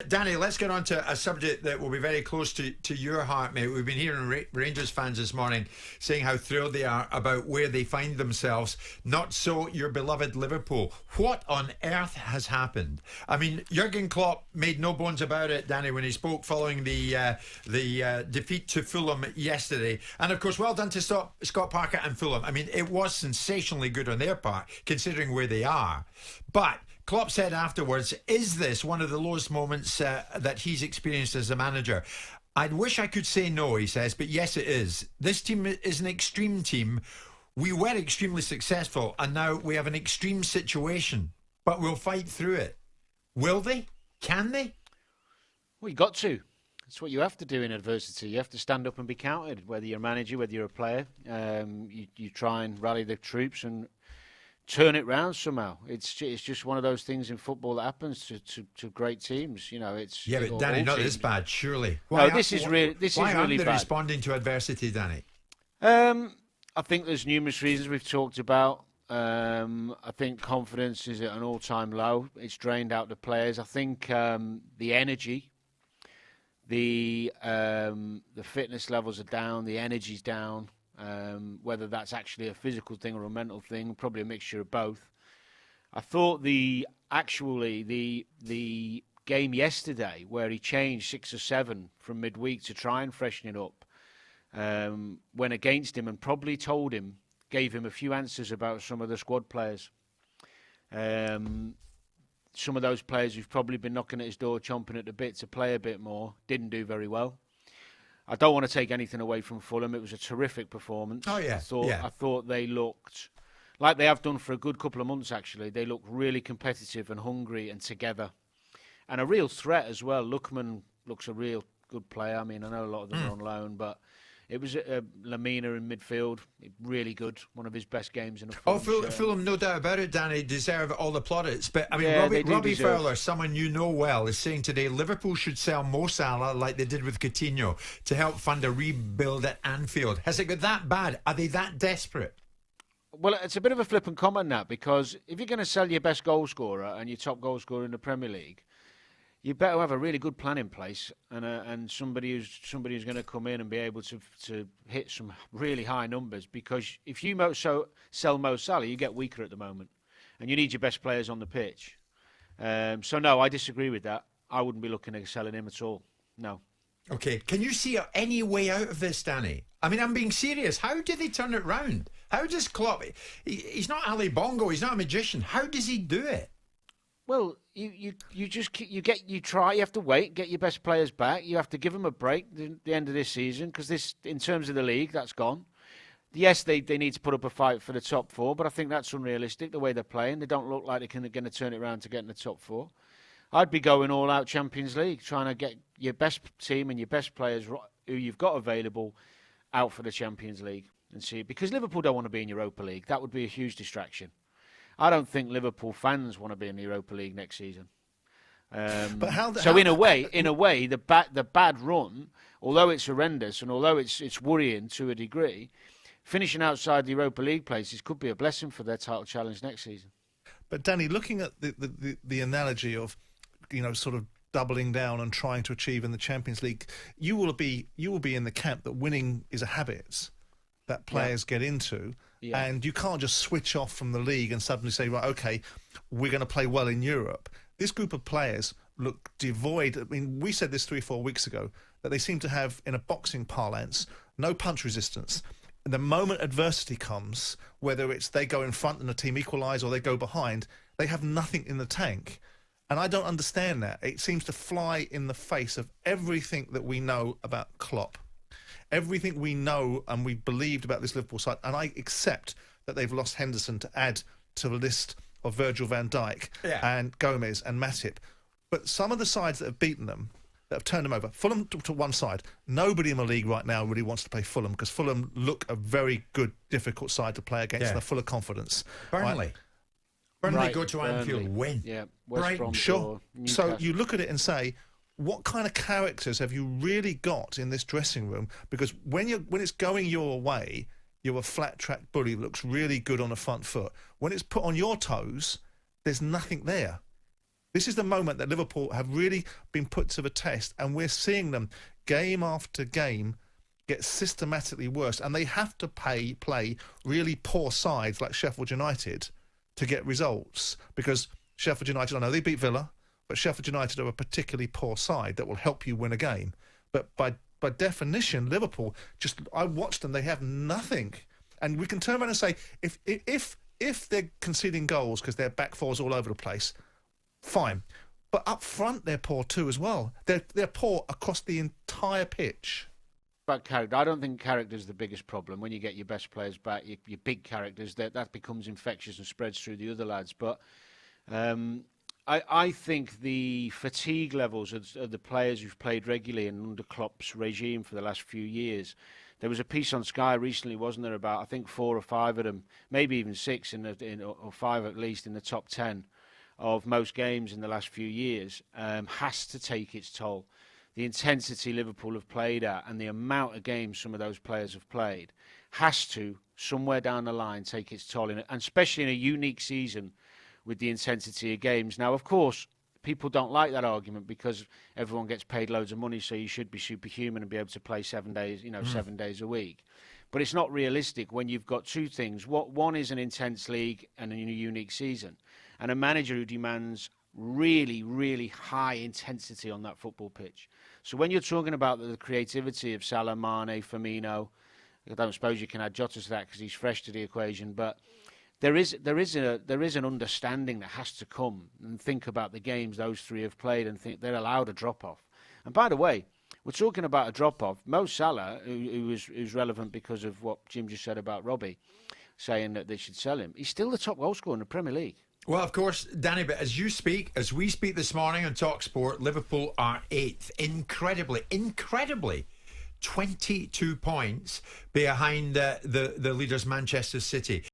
Danny, let's get on to a subject that will be very close to your heart, mate. We've been hearing Rangers fans this morning saying how thrilled they are about where they find themselves. Not so your beloved Liverpool. What on earth has happened? I mean, Jurgen Klopp made no bones about it, Danny, when he spoke following the defeat to Fulham yesterday. And of course, well done to Scott Parker and Fulham. I mean, it was sensationally good on their part, considering where they are. But Klopp said afterwards, is this one of the lowest moments that he's experienced as a manager? I wish I could say no, he says, but yes, it is. This team is an extreme team. We were extremely successful, and now we have an extreme situation, but we'll fight through it. Will they? Can they? Well, you got to. That's what you have to do in adversity. You have to stand up and be counted, whether you're a manager, whether you're a player. You try and rally the troops and turn it round somehow. It's just one of those things in football that happens to great teams. You know, it's but Danny, not this bad, surely. No, this is really bad. Why aren't they responding to adversity, Danny? I think there's numerous reasons we've talked about. I think confidence is at an all-time low. It's drained out the players. I think the energy, the fitness levels are down. The energy's down. Whether that's actually a physical thing or a mental thing, probably a mixture of both. I thought the game yesterday, where he changed 6 or 7 from midweek to try and freshen it up, went against him and probably gave him a few answers about some of the squad players. Some of those players who've probably been knocking at his door, chomping at the bit to play a bit more, didn't do very well. I don't want to take anything away from Fulham. It was a terrific performance. Oh, yeah. I thought they looked like they have done for a good couple of months, actually. They look really competitive and hungry and together. And a real threat as well. Lookman looks a real good player. I mean, I know a lot of them are on loan, but it was Lamina in midfield, really good. One of his best games in a Fulham. Fulham, no doubt about it, Danny, deserve all the plaudits. But I mean, Robbie Fowler, someone you know well, is saying today Liverpool should sell Mo Salah like they did with Coutinho to help fund a rebuild at Anfield. Has it got that bad? Are they that desperate? Well, it's a bit of a flippant comment, that, because if you're going to sell your best goal scorer and your top goal scorer in the Premier League, you better have a really good plan in place and somebody who's going to come in and be able to hit some really high numbers. Because if you sell Mo Salah, you get weaker at the moment, and you need your best players on the pitch. So no, I disagree with that. I wouldn't be looking at selling him at all. No. Okay, can you see any way out of this, Danny? I mean, I'm being serious. How do they turn it round? How does Klopp? He's not Ali Bongo. He's not a magician. How does he do it? Well, you try. You have to wait, get your best players back. You have to give them a break at the end of this season, because this, in terms of the league, that's gone. Yes, they need to put up a fight for the top 4, but I think that's unrealistic the way they're playing. They don't look like they're going to turn it around to get in the top 4. I'd be going all out Champions League, trying to get your best team and your best players who you've got available out for the Champions League and see. Because Liverpool don't want to be in Europa League. That would be a huge distraction. I don't think Liverpool fans want to be in the Europa League next season. In a way, the bad run, although it's horrendous and although it's worrying to a degree, finishing outside the Europa League places could be a blessing for their title challenge next season. But Danny, looking at the analogy of, sort of doubling down and trying to achieve in the Champions League, you will be in the camp that winning is a habit that players get into. Yeah. And you can't just switch off from the league and suddenly say, right, okay, we're going to play well in Europe. This group of players look devoid. I mean, we said this 3 or 4 weeks ago, that they seem to have, in a boxing parlance, no punch resistance. And the moment adversity comes, whether it's they go in front and the team equalise or they go behind, they have nothing in the tank. And I don't understand that. It seems to fly in the face of everything that we know about Klopp. Everything we know and we believed about this Liverpool side, and I accept that they've lost Henderson to add to the list of Virgil van Dijk and Gomez and Matip. But some of the sides that have beaten them, that have turned them over, Fulham to one side, nobody in the league right now really wants to play Fulham, because Fulham look a very good, difficult side to play against, and they're full of confidence. Burnley. Burnley go to Anfield, win. Yeah, Brighton. Sure. So you look at it and say, what kind of characters have you really got in this dressing room? Because when it's going your way, you're a flat-track bully that looks really good on the front foot. When it's put on your toes, there's nothing there. This is the moment that Liverpool have really been put to the test, and we're seeing them game after game get systematically worse, and they have to play really poor sides like Sheffield United to get results, because Sheffield United, I know they beat Villa, but Sheffield United are a particularly poor side that will help you win a game. But by definition, Liverpool, I watched them, they have nothing. And we can turn around and say, if they're conceding goals because their back four's all over the place, fine. But up front, they're poor too as well. They're poor across the entire pitch. About character, I don't think character is the biggest problem. When you get your best players back, your big characters, that becomes infectious and spreads through the other lads. But I think the fatigue levels of the players who've played regularly and under Klopp's regime for the last few years. There was a piece on Sky recently, wasn't there, about I think 4 or 5 of them, maybe even 6 or 5 at least in the top 10 of most games in the last few years, has to take its toll. The intensity Liverpool have played at and the amount of games some of those players have played has to, somewhere down the line, take its toll, and especially in a unique season with the intensity of games. Now, of course, people don't like that argument because everyone gets paid loads of money, so you should be superhuman and be able to play 7 days, 7 days a week. But it's not realistic when you've got two things. One is an intense league and a unique season, and a manager who demands really, really high intensity on that football pitch. So when you're talking about the creativity of Salah, Mane, Firmino, I don't suppose you can add Jota to that because he's fresh to the equation, but there is an understanding that has to come and think about the games those three have played and think they're allowed a drop-off. And by the way, we're talking about a drop-off. Mo Salah, who's relevant because of what Jim just said about Robbie, saying that they should sell him, he's still the top goal scorer in the Premier League. Well, of course, Danny, but as we speak this morning on talkSPORT, Liverpool are 8th. Incredibly, 22 points behind the leaders Manchester City.